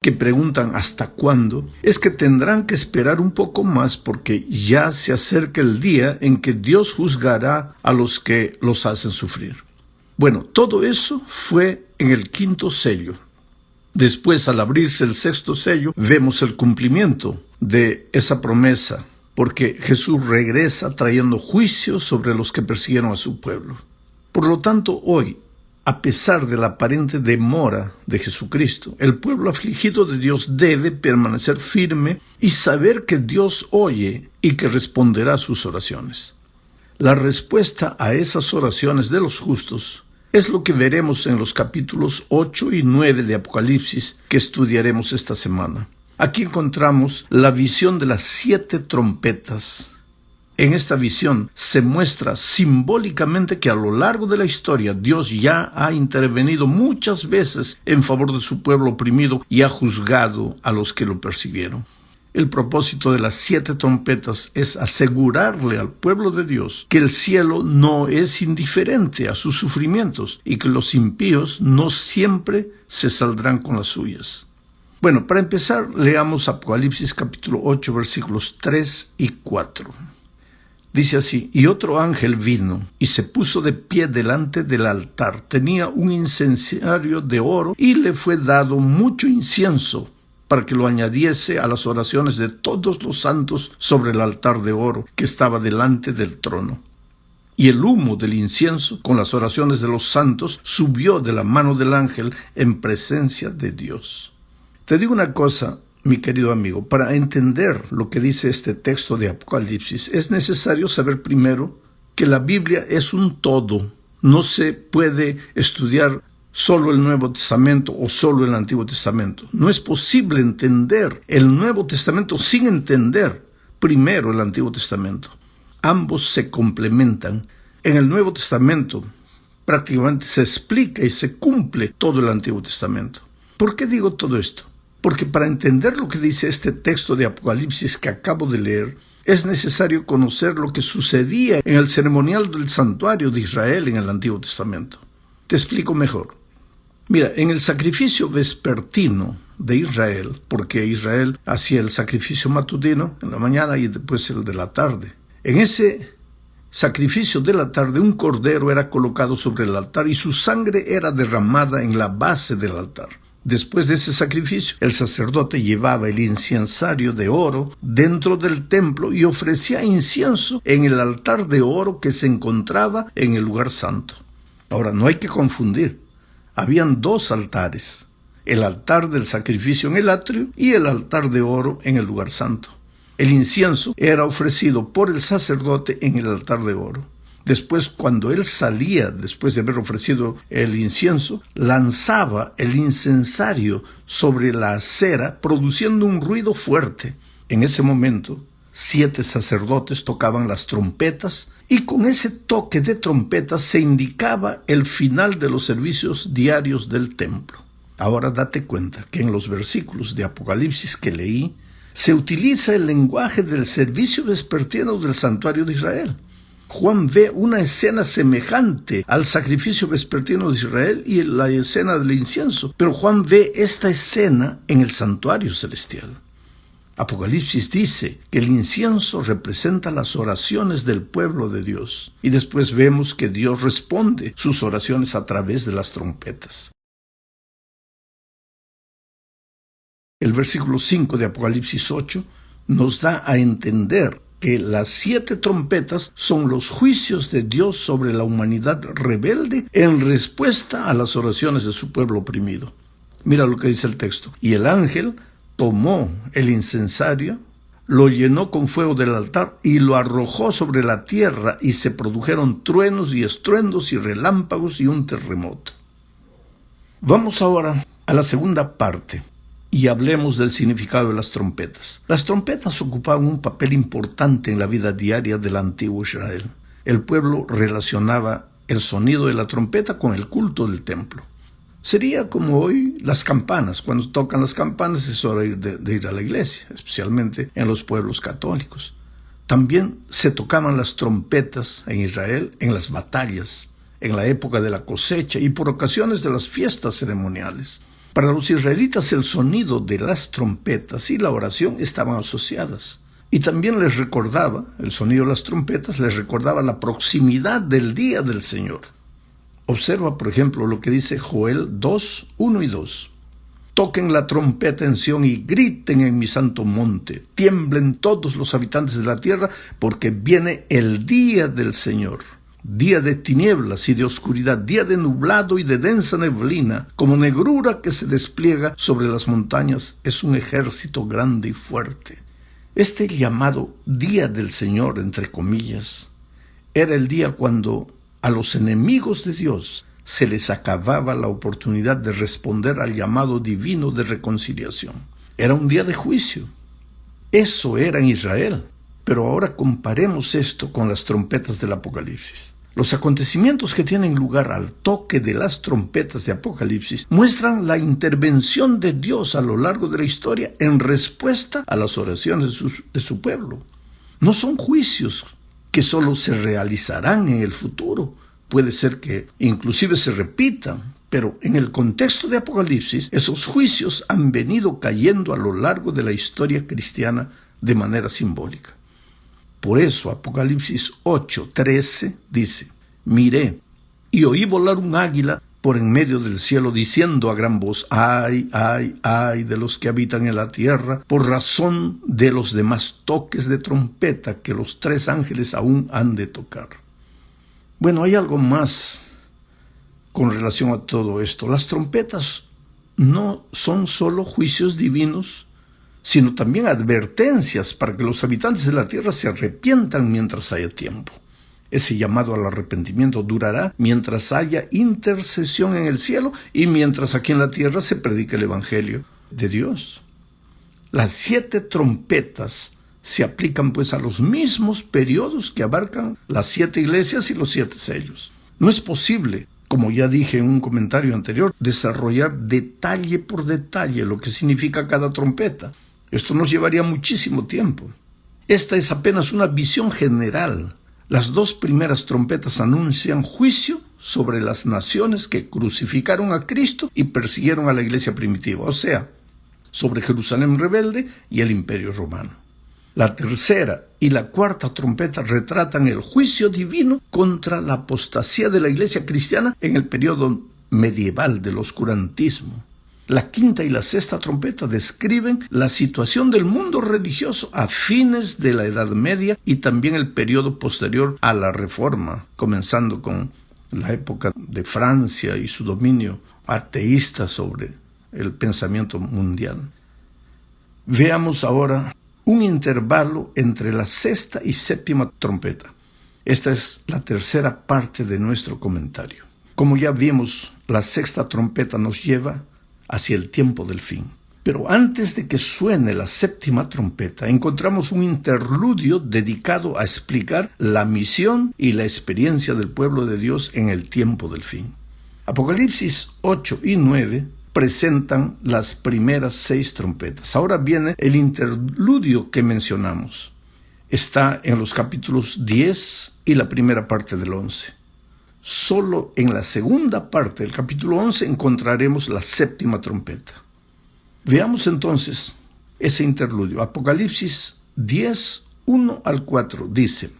que preguntan ¿hasta cuándo? Es que tendrán que esperar un poco más porque ya se acerca el día en que Dios juzgará a los que los hacen sufrir. Bueno, todo eso fue en el 5º sello. Después, al abrirse el 6º sello, vemos el cumplimiento de esa promesa, porque Jesús regresa trayendo juicio sobre los que persiguieron a su pueblo. Por lo tanto, hoy, a pesar de la aparente demora de Jesucristo, el pueblo afligido de Dios debe permanecer firme y saber que Dios oye y que responderá a sus oraciones. La respuesta a esas oraciones de los justos es lo que veremos en los capítulos 8 y 9 de Apocalipsis que estudiaremos esta semana. Aquí encontramos la visión de las 7 trompetas. En esta visión se muestra simbólicamente que a lo largo de la historia Dios ya ha intervenido muchas veces en favor de su pueblo oprimido y ha juzgado a los que lo persiguieron. El propósito de las 7 trompetas es asegurarle al pueblo de Dios que el cielo no es indiferente a sus sufrimientos y que los impíos no siempre se saldrán con las suyas. Bueno, para empezar, leamos Apocalipsis capítulo 8, versículos 3 y 4. Dice así: y otro ángel vino y se puso de pie delante del altar. Tenía un incensario de oro y le fue dado mucho incienso para que lo añadiese a las oraciones de todos los santos sobre el altar de oro que estaba delante del trono. Y el humo del incienso con las oraciones de los santos subió de la mano del ángel en presencia de Dios. Te digo una cosa, mi querido amigo, para entender lo que dice este texto de Apocalipsis, es necesario saber primero que la Biblia es un todo. No se puede estudiar solo el Nuevo Testamento o solo el Antiguo Testamento. No es posible entender el Nuevo Testamento sin entender primero el Antiguo Testamento. Ambos se complementan. En el Nuevo Testamento prácticamente se explica y se cumple todo el Antiguo Testamento. ¿Por qué digo todo esto? Porque para entender lo que dice este texto de Apocalipsis que acabo de leer, es necesario conocer lo que sucedía en el ceremonial del santuario de Israel en el Antiguo Testamento. Te explico mejor. Mira, en el sacrificio vespertino de Israel, porque Israel hacía el sacrificio matutino en la mañana y después el de la tarde. En ese sacrificio de la tarde, un cordero era colocado sobre el altar y su sangre era derramada en la base del altar. Después de ese sacrificio, el sacerdote llevaba el incensario de oro dentro del templo y ofrecía incienso en el altar de oro que se encontraba en el lugar santo. Ahora, no hay que confundir. Habían 2 altares: el altar del sacrificio en el atrio y el altar de oro en el lugar santo. El incienso era ofrecido por el sacerdote en el altar de oro. Después, cuando él salía, después de haber ofrecido el incienso, lanzaba el incensario sobre la acera, produciendo un ruido fuerte. En ese momento, 7 sacerdotes tocaban las trompetas, y con ese toque de trompetas se indicaba el final de los servicios diarios del templo. Ahora date cuenta que en los versículos de Apocalipsis que leí, se utiliza el lenguaje del servicio vespertino del santuario de Israel. Juan ve una escena semejante al sacrificio vespertino de Israel y la escena del incienso, pero Juan ve esta escena en el santuario celestial. Apocalipsis dice que el incienso representa las oraciones del pueblo de Dios, y después vemos que Dios responde sus oraciones a través de las trompetas. El versículo 5 de Apocalipsis 8 nos da a entender que las 7 trompetas son los juicios de Dios sobre la humanidad rebelde en respuesta a las oraciones de su pueblo oprimido. Mira lo que dice el texto. Y el ángel tomó el incensario, lo llenó con fuego del altar y lo arrojó sobre la tierra, y se produjeron truenos y estruendos y relámpagos y un terremoto. Vamos ahora a la segunda parte y hablemos del significado de las trompetas. Las trompetas ocupaban un papel importante en la vida diaria del antiguo Israel. El pueblo relacionaba el sonido de la trompeta con el culto del templo. Sería como hoy las campanas. Cuando tocan las campanas es hora de ir a la iglesia, especialmente en los pueblos católicos. También se tocaban las trompetas en Israel en las batallas, en la época de la cosecha y por ocasiones de las fiestas ceremoniales. Para los israelitas el sonido de las trompetas y la oración estaban asociadas. Y también les recordaba, el sonido de las trompetas les recordaba la proximidad del día del Señor. Observa, por ejemplo, lo que dice Joel 2, 1 y 2. Toquen la trompeta en Sión y griten en mi santo monte. Tiemblen todos los habitantes de la tierra, porque viene el día del Señor. Día de tinieblas y de oscuridad, día de nublado y de densa neblina, como negrura que se despliega sobre las montañas, es un ejército grande y fuerte. Este llamado día del Señor, entre comillas, era el día cuando a los enemigos de Dios se les acababa la oportunidad de responder al llamado divino de reconciliación. Era un día de juicio. Eso era en Israel. Pero ahora comparemos esto con las trompetas del Apocalipsis. Los acontecimientos que tienen lugar al toque de las trompetas de Apocalipsis muestran la intervención de Dios a lo largo de la historia en respuesta a las oraciones de su pueblo. No son juicios que solo se realizarán en el futuro. Puede ser que inclusive se repitan, pero en el contexto de Apocalipsis, esos juicios han venido cayendo a lo largo de la historia cristiana de manera simbólica. Por eso Apocalipsis 8:13 dice: miré y oí volar un águila por en medio del cielo, diciendo a gran voz: ay, ay, ay de los que habitan en la tierra, por razón de los demás toques de trompeta que los 3 ángeles aún han de tocar. Bueno, hay algo más con relación a todo esto. Las trompetas no son solo juicios divinos, sino también advertencias para que los habitantes de la tierra se arrepientan mientras haya tiempo. Ese llamado al arrepentimiento durará mientras haya intercesión en el cielo y mientras aquí en la tierra se predique el Evangelio de Dios. Las 7 trompetas se aplican pues a los mismos periodos que abarcan las 7 iglesias y los 7 sellos. No es posible, como ya dije en un comentario anterior, desarrollar detalle por detalle lo que significa cada trompeta. Esto nos llevaría muchísimo tiempo. Esta es apenas una visión general. Las 2 primeras trompetas anuncian juicio sobre las naciones que crucificaron a Cristo y persiguieron a la iglesia primitiva, o sea, sobre Jerusalén rebelde y el Imperio Romano. La tercera y la cuarta trompeta retratan el juicio divino contra la apostasía de la iglesia cristiana en el periodo medieval del oscurantismo. La quinta y la sexta trompeta describen la situación del mundo religioso a fines de la Edad Media y también el periodo posterior a la Reforma, comenzando con la época de Francia y su dominio ateísta sobre el pensamiento mundial. Veamos ahora un intervalo entre la sexta y séptima trompeta. Esta es la tercera parte de nuestro comentario. Como ya vimos, la sexta trompeta nos lleva hacia el tiempo del fin. Pero antes de que suene la séptima trompeta, encontramos un interludio dedicado a explicar la misión y la experiencia del pueblo de Dios en el tiempo del fin. Apocalipsis 8 y 9 presentan las primeras 6 trompetas. Ahora viene el interludio que mencionamos. Está en los capítulos 10 y la primera parte del 11. Solo en la segunda parte del capítulo 11 encontraremos la séptima trompeta. Veamos entonces ese interludio. Apocalipsis 10, 1 al 4 dice: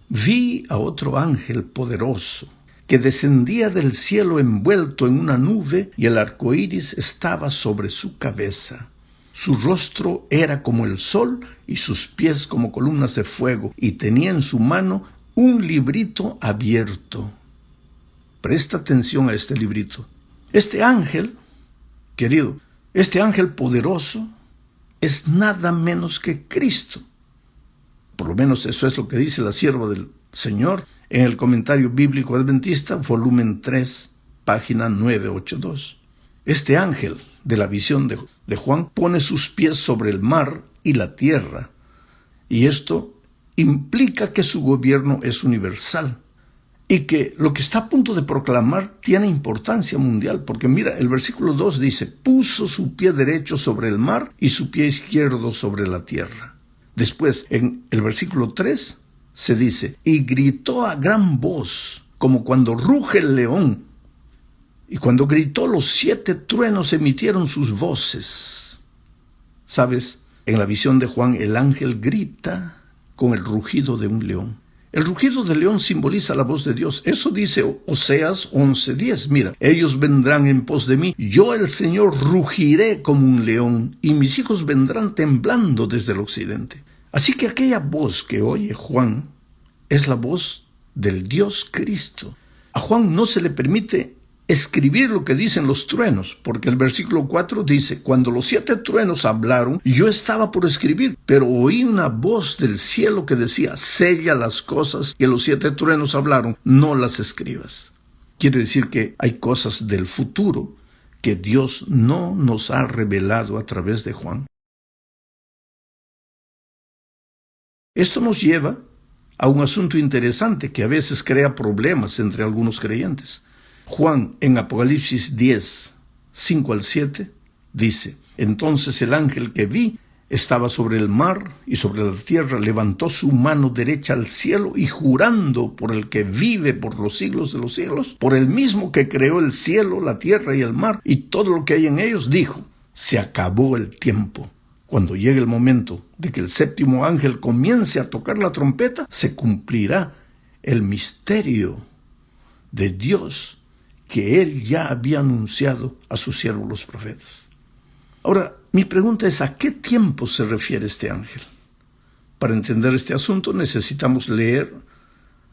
vi a otro ángel poderoso que descendía del cielo envuelto en una nube, y el arco iris estaba sobre su cabeza. Su rostro era como el sol y sus pies como columnas de fuego, y tenía en su mano un librito abierto. Presta atención a este librito. Este ángel, querido, este ángel poderoso es nada menos que Cristo. Por lo menos eso es lo que dice la sierva del Señor en el Comentario Bíblico Adventista, volumen 3, página 982. Este ángel de la visión de Juan pone sus pies sobre el mar y la tierra, y esto implica que su gobierno es universal y que lo que está a punto de proclamar tiene importancia mundial, porque mira, el versículo 2 dice: puso su pie derecho sobre el mar y su pie izquierdo sobre la tierra. Después, en el versículo 3 se dice: y gritó a gran voz, como cuando ruge el león. Y cuando gritó, los 7 truenos emitieron sus voces. ¿Sabes? En la visión de Juan, el ángel grita con el rugido de un león. El rugido del león simboliza la voz de Dios. Eso dice Oseas 11:10. Mira, ellos vendrán en pos de mí. Yo, el Señor, rugiré como un león, y mis hijos vendrán temblando desde el occidente. Así que aquella voz que oye Juan es la voz del Dios Cristo. A Juan no se le permite escribir lo que dicen los truenos, porque el versículo 4 dice: cuando los 7 truenos hablaron, yo estaba por escribir, pero oí una voz del cielo que decía: sella las cosas que los 7 truenos hablaron, no las escribas. Quiere decir que hay cosas del futuro que Dios no nos ha revelado a través de Juan. Esto nos lleva a un asunto interesante que a veces crea problemas entre algunos creyentes. Juan, en Apocalipsis 10, 5 al 7, dice: entonces el ángel que vi estaba sobre el mar y sobre la tierra, levantó su mano derecha al cielo y, jurando por el que vive por los siglos de los siglos, por el mismo que creó el cielo, la tierra y el mar y todo lo que hay en ellos, dijo: se acabó el tiempo. Cuando llegue el momento de que el 7º ángel comience a tocar la trompeta, se cumplirá el misterio de Dios que Él ya había anunciado a sus siervos los profetas. Ahora, mi pregunta es: ¿a qué tiempo se refiere este ángel? Para entender este asunto necesitamos leer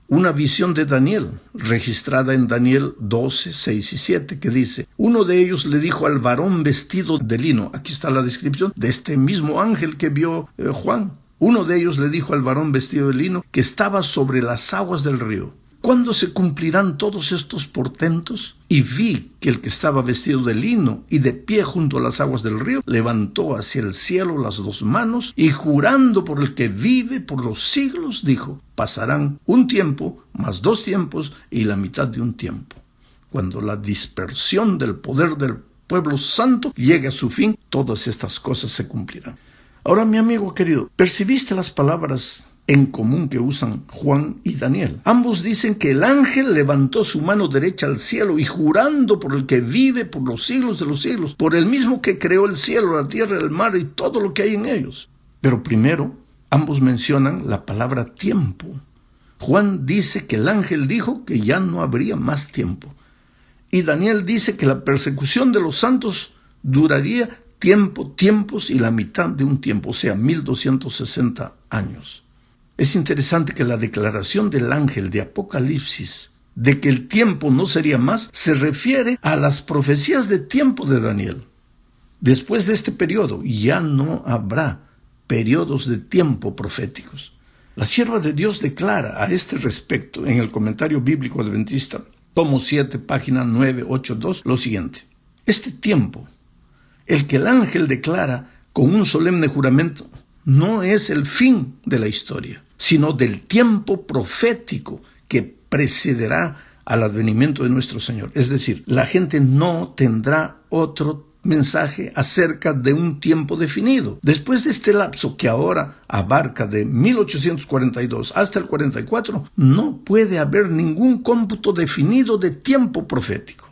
una visión de Daniel, registrada en Daniel 12, 6 y 7, que dice: uno de ellos le dijo al varón vestido de lino. Aquí está la descripción de este mismo ángel que vio Juan. Uno de ellos le dijo al varón vestido de lino que estaba sobre las aguas del río: ¿cuándo se cumplirán todos estos portentos? Y vi que el que estaba vestido de lino y de pie junto a las aguas del río levantó hacia el cielo las 2 manos y, jurando por el que vive por los siglos, dijo: pasarán un tiempo, más 2 tiempos y la mitad de un tiempo. Cuando la dispersión del poder del pueblo santo llegue a su fin, todas estas cosas se cumplirán. Ahora, mi amigo querido, ¿percibiste las palabras en común que usan Juan y Daniel? Ambos dicen que el ángel levantó su mano derecha al cielo y, jurando por el que vive por los siglos de los siglos, por el mismo que creó el cielo, la tierra, el mar y todo lo que hay en ellos. Pero primero, ambos mencionan la palabra tiempo. Juan dice que el ángel dijo que ya no habría más tiempo. Y Daniel dice que la persecución de los santos duraría tiempos y la mitad de un tiempo, o sea, 1260 años. Es interesante que la declaración del ángel de Apocalipsis de que el tiempo no sería más se refiere a las profecías de tiempo de Daniel. Después de este periodo ya no habrá periodos de tiempo proféticos. La sierva de Dios declara a este respecto en el Comentario Bíblico Adventista, tomo 7, página 982, lo siguiente: este tiempo, el que el ángel declara con un solemne juramento, no es el fin de la historia, sino del tiempo profético que precederá al advenimiento de nuestro Señor. Es decir, la gente no tendrá otro mensaje acerca de un tiempo definido. Después de este lapso, que ahora abarca de 1842 hasta el 44, no puede haber ningún cómputo definido de tiempo profético.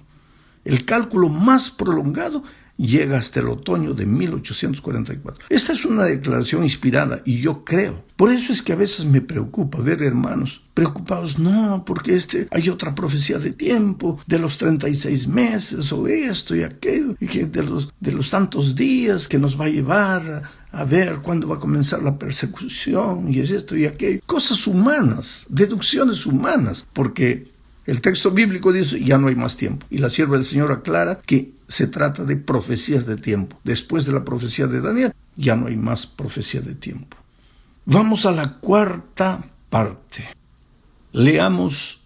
El cálculo más prolongado llega hasta el otoño de 1844. Esta es una declaración inspirada y yo creo. Por eso es que a veces me preocupa ver hermanos preocupados. No, porque hay otra profecía de tiempo, de los 36 meses, o esto y aquello, y que de los tantos días que nos va a llevar a ver cuándo va a comenzar la persecución, y es esto y aquello. Cosas humanas, deducciones humanas, porque el texto bíblico dice: ya no hay más tiempo. Y la sierva del Señor aclara que se trata de profecías de tiempo. Después de la profecía de Daniel, ya no hay más profecía de tiempo. Vamos a la cuarta parte. Leamos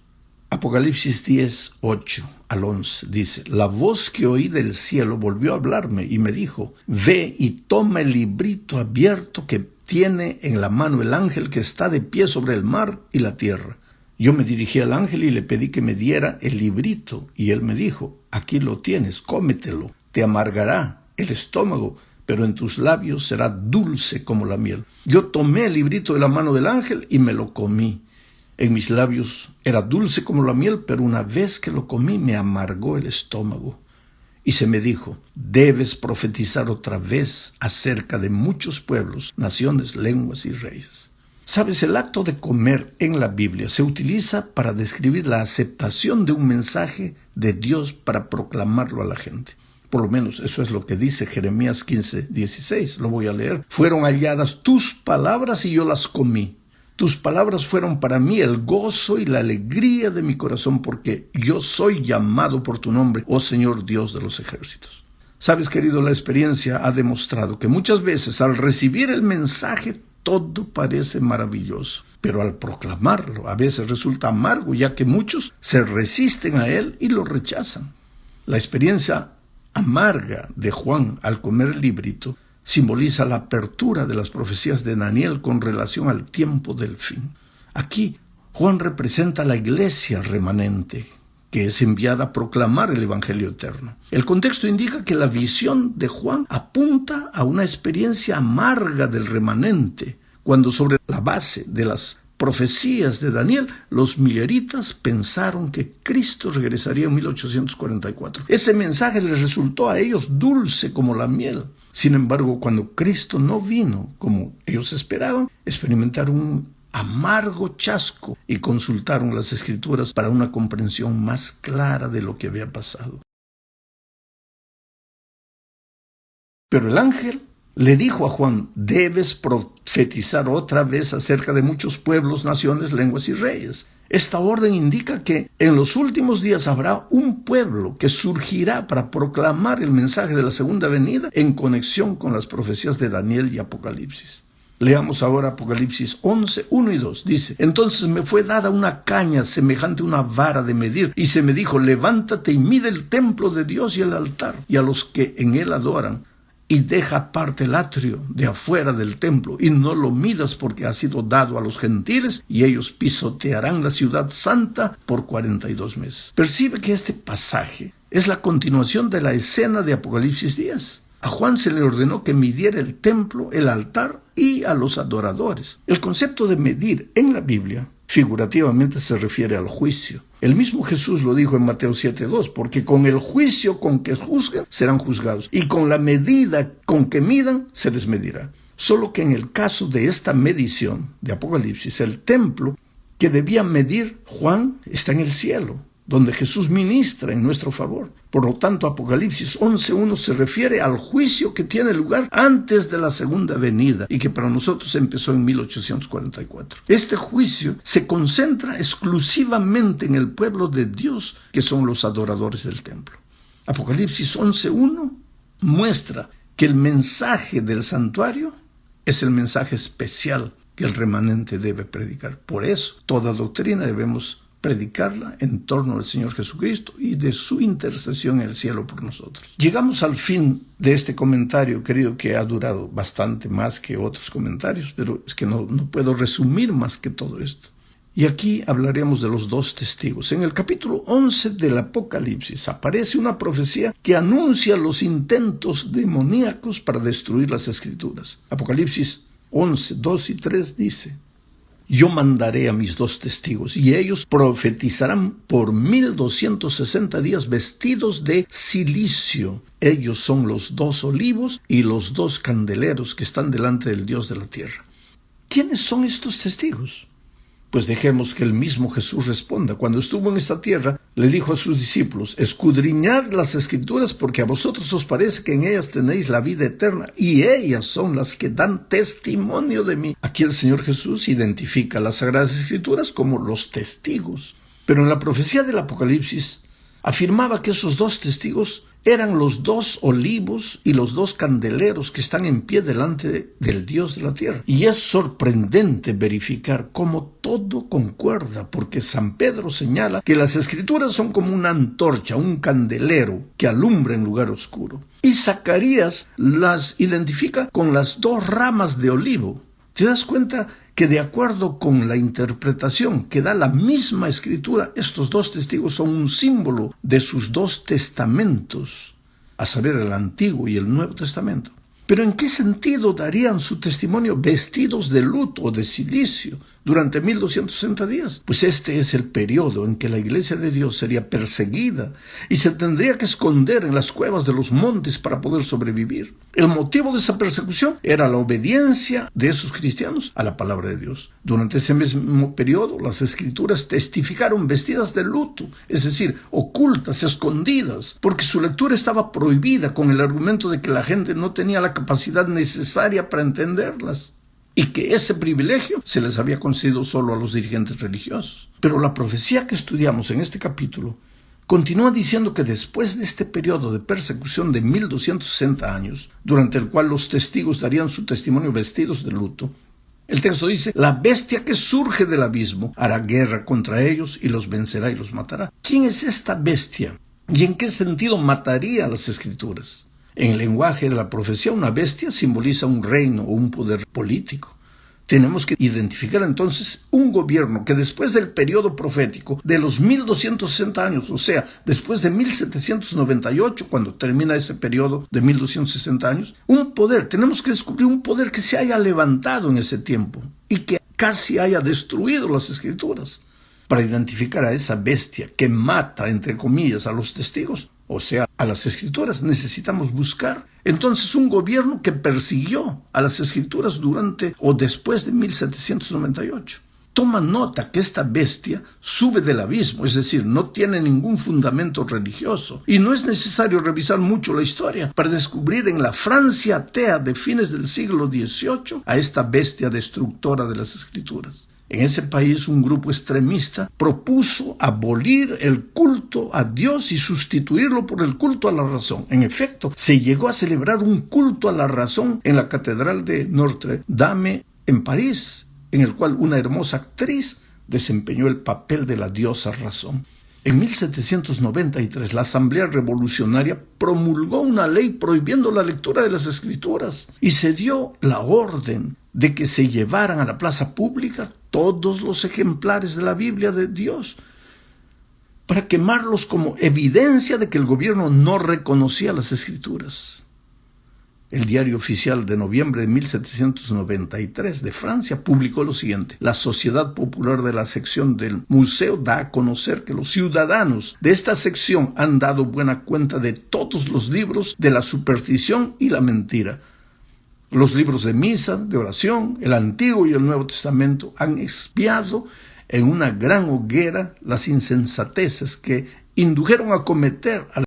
Apocalipsis 10, 8 al 11. Dice: la voz que oí del cielo volvió a hablarme y me dijo: ve y toma el librito abierto que tiene en la mano el ángel que está de pie sobre el mar y la tierra. Yo me dirigí al ángel y le pedí que me diera el librito, y él me dijo: aquí lo tienes, cómetelo, te amargará el estómago, pero en tus labios será dulce como la miel. Yo tomé el librito de la mano del ángel y me lo comí. En mis labios era dulce como la miel, pero una vez que lo comí me amargó el estómago. Y se me dijo, debes profetizar otra vez acerca de muchos pueblos, naciones, lenguas y reyes. Sabes, el acto de comer en la Biblia se utiliza para describir la aceptación de un mensaje de Dios para proclamarlo a la gente. Por lo menos eso es lo que dice Jeremías 15:16. Lo voy a leer. Fueron halladas tus palabras y yo las comí. Tus palabras fueron para mí el gozo y la alegría de mi corazón, porque yo soy llamado por tu nombre, oh Señor Dios de los ejércitos. Sabes, querido, la experiencia ha demostrado que muchas veces al recibir el mensaje todo parece maravilloso, pero al proclamarlo a veces resulta amargo, ya que muchos se resisten a él y lo rechazan. La experiencia amarga de Juan al comer el librito simboliza la apertura de las profecías de Daniel con relación al tiempo del fin. Aquí, Juan representa a la iglesia remanente, que es enviada a proclamar el Evangelio eterno. El contexto indica que la visión de Juan apunta a una experiencia amarga del remanente, cuando sobre la base de las profecías de Daniel, los mileritas pensaron que Cristo regresaría en 1844. Ese mensaje les resultó a ellos dulce como la miel. Sin embargo, cuando Cristo no vino como ellos esperaban, experimentaron un amargo chasco y consultaron las Escrituras para una comprensión más clara de lo que había pasado. Pero el ángel le dijo a Juan, debes profetizar otra vez acerca de muchos pueblos, naciones, lenguas y reyes. Esta orden indica que en los últimos días habrá un pueblo que surgirá para proclamar el mensaje de la segunda venida en conexión con las profecías de Daniel y Apocalipsis. Leamos ahora Apocalipsis 11, 1 y 2. Dice, entonces me fue dada una caña semejante a una vara de medir, y se me dijo, levántate y mide el templo de Dios y el altar, y a los que en él adoran, y deja aparte el atrio de afuera del templo, y no lo midas porque ha sido dado a los gentiles, y ellos pisotearán la ciudad santa por 42 meses. Percibe que este pasaje es la continuación de la escena de Apocalipsis 10. A Juan se le ordenó que midiera el templo, el altar y a los adoradores. El concepto de medir en la Biblia figurativamente se refiere al juicio. El mismo Jesús lo dijo en Mateo 7:2, porque con el juicio con que juzguen serán juzgados, y con la medida con que midan se les medirá. Solo que en el caso de esta medición de Apocalipsis, el templo que debía medir Juan está en el cielo, donde Jesús ministra en nuestro favor. Por lo tanto, Apocalipsis 11:1 se refiere al juicio que tiene lugar antes de la segunda venida y que para nosotros empezó en 1844. Este juicio se concentra exclusivamente en el pueblo de Dios, que son los adoradores del templo. Apocalipsis 11:1 muestra que el mensaje del santuario es el mensaje especial que el remanente debe predicar. Por eso, toda doctrina debemos predicarla en torno al Señor Jesucristo y de su intercesión en el cielo por nosotros. Llegamos al fin de este comentario, querido, que ha durado bastante más que otros comentarios, pero es que no puedo resumir más que todo esto. Y aquí hablaremos de los dos testigos. En el capítulo 11 del Apocalipsis aparece una profecía que anuncia los intentos demoníacos para destruir las Escrituras. Apocalipsis 11, 2 y 3 dice, yo mandaré a mis dos testigos, y ellos profetizarán por 1260 días vestidos de cilicio. Ellos son los dos olivos y los dos candeleros que están delante del Dios de la tierra. ¿Quiénes son estos testigos? Pues dejemos que el mismo Jesús responda. Cuando estuvo en esta tierra, le dijo a sus discípulos, escudriñad las Escrituras, porque a vosotros os parece que en ellas tenéis la vida eterna, y ellas son las que dan testimonio de mí. Aquí el Señor Jesús identifica las Sagradas Escrituras como los testigos. Pero en la profecía del Apocalipsis, afirmaba que esos dos testigos eran los dos olivos y los dos candeleros que están en pie delante del Dios de la tierra. Y es sorprendente verificar cómo todo concuerda, porque San Pedro señala que las Escrituras son como una antorcha, un candelero que alumbra en lugar oscuro. Y Zacarías las identifica con las dos ramas de olivo. ¿Te das cuenta que de acuerdo con la interpretación que da la misma Escritura, estos dos testigos son un símbolo de sus dos testamentos, a saber, el Antiguo y el Nuevo Testamento? ¿Pero en qué sentido darían su testimonio vestidos de luto o de cilicio? durante 1260 días. Pues este es el periodo en que la Iglesia de Dios sería perseguida y se tendría que esconder en las cuevas de los montes para poder sobrevivir. El motivo de esa persecución era la obediencia de esos cristianos a la palabra de Dios. Durante ese mismo periodo, las Escrituras testificaron vestidas de luto, es decir, ocultas, escondidas, porque su lectura estaba prohibida con el argumento de que la gente no tenía la capacidad necesaria para entenderlas, y que ese privilegio se les había concedido solo a los dirigentes religiosos. Pero la profecía que estudiamos en este capítulo continúa diciendo que después de este periodo de persecución de 1260 años, durante el cual los testigos darían su testimonio vestidos de luto, el texto dice: la bestia que surge del abismo hará guerra contra ellos y los vencerá y los matará. ¿Quién es esta bestia? ¿Y en qué sentido mataría a las Escrituras? En el lenguaje de la profecía, una bestia simboliza un reino o un poder político. Tenemos que identificar entonces un gobierno que después del periodo profético de los 1260 años, o sea, después de 1798, cuando termina ese periodo de 1260 años, tenemos que descubrir un poder que se haya levantado en ese tiempo y que casi haya destruido las Escrituras. Para identificar a esa bestia que mata, entre comillas, a los testigos, o sea, a las Escrituras, necesitamos buscar entonces un gobierno que persiguió a las Escrituras durante o después de 1798. Toma nota que esta bestia sube del abismo, es decir, no tiene ningún fundamento religioso, y no es necesario revisar mucho la historia para descubrir en la Francia atea de fines del siglo XVIII a esta bestia destructora de las Escrituras. En ese país, un grupo extremista propuso abolir el culto a Dios y sustituirlo por el culto a la razón. En efecto, se llegó a celebrar un culto a la razón en la Catedral de Notre Dame en París, en el cual una hermosa actriz desempeñó el papel de la diosa razón. En 1793, la Asamblea Revolucionaria promulgó una ley prohibiendo la lectura de las Escrituras y se dio la orden de que se llevaran a la plaza pública todos los ejemplares de la Biblia de Dios para quemarlos como evidencia de que el gobierno no reconocía las Escrituras. El Diario Oficial de noviembre de 1793 de Francia publicó lo siguiente: la Sociedad Popular de la sección del museo da a conocer que los ciudadanos de esta sección han dado buena cuenta de todos los libros de la superstición y la mentira. Los libros de misa, de oración, el Antiguo y el Nuevo Testamento han expiado en una gran hoguera las insensateces que indujeron a cometer a